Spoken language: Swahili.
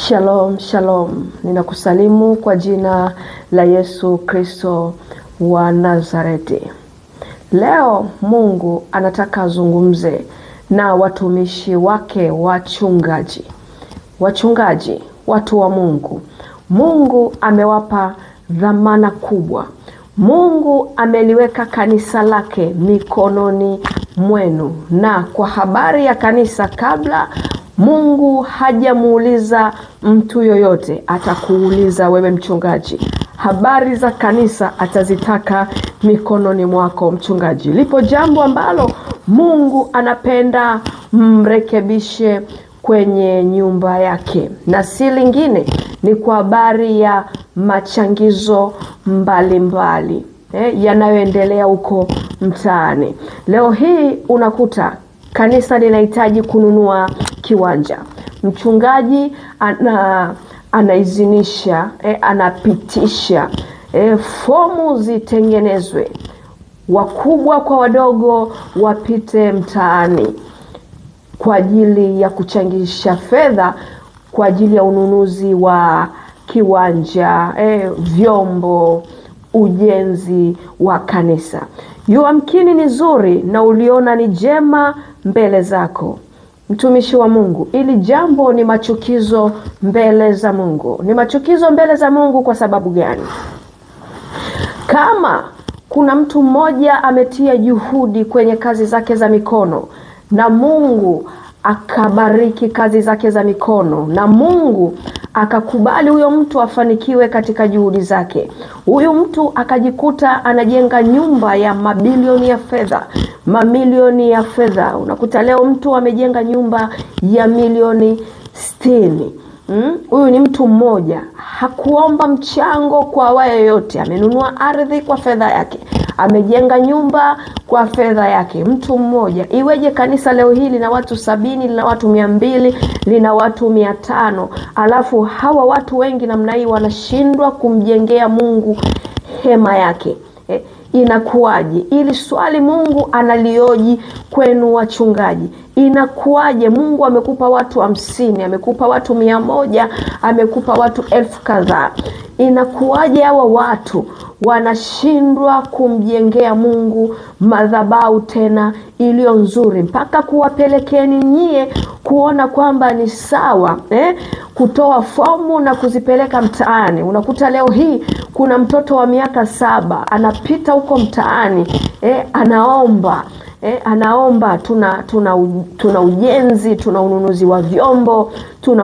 Shalom, shalom. Ninakusalimu kwa jina la Yesu Kristo wa Nazareti. Leo Mungu anataka azungumze na watumishi wake wachungaji. Wachungaji, watu wa Mungu. Mungu amewapa dhamana kubwa. Mungu ameliweka kanisa lake mikononi mwenu. Na kwa habari ya kanisa, kabla Mungu hajamuuliza mtu yoyote, atakuuliza wewe mchungaji. Habari za kanisa atazitaka mikononi mwako mchungaji. Lipo jambo ambalo Mungu anapenda mrekebishe kwenye nyumba yake, na si lingine ni kwa habari ya machangizo mbalimbali yanayoendelea huko mtaani. Leo hii unakuta kanisa linahitaji kununua kiwanja. Mchungaji anaizinisha, anapitisha fomu zitengenezwe, wakubwa kwa wadogo wapite mtaani kwa ajili ya kuchangisha fedha kwa ajili ya ununuzi wa kiwanja, vyombo, ujenzi wa kanisa. Yamkini ni zuri na uliona ni jema mbele zako, mtumishi wa Mungu. Ili jambo ni machukizo mbele za Mungu. Ni machukizo mbele za Mungu kwa sababu gani? Kama kuna mtu mmoja ametia juhudi kwenye kazi zake za mikono, na Mungu akabariki kazi zake za mikono, na Mungu akakubali huyo mtu afanikiwe katika juhudi zake, huyu mtu akajikuta anajenga nyumba ya mabilioni ya fedha, mamilioni ya fedha. Unakuta leo mtu amejenga nyumba ya milioni 60. Huyu ni mtu mmoja, hakuomba mchango kwa awaye yote, amenunua ardhi kwa fedha yake, amejenga nyumba kwa fedha yake. Mtu mmoja. Iweje kanisa leo hili lina watu 70, lina watu 200, lina watu 500, alafu hawa watu wengi namna hii wanashindwa kumjengea Mungu hema yake? Inakuwaje? Ili swali Mungu analioji kwenu wachungaji. Inakuwaje? Mungu amekupa watu 50, amekupa watu 100, amekupa watu 1000 kadhaa. Inakuwaje hawa watu wanashindwa kumjengea Mungu madhabahu tena iliyo nzuri, mpaka kuwapelekeni nyie kuona kwamba ni sawa kutoa fomu na kuzipeleka mtaani? Unakuta leo hii kuna mtoto wa miaka 7 anapita huko mtaani, anaomba tuna ujenzi, tuna ununuzi wa vyombo, tuna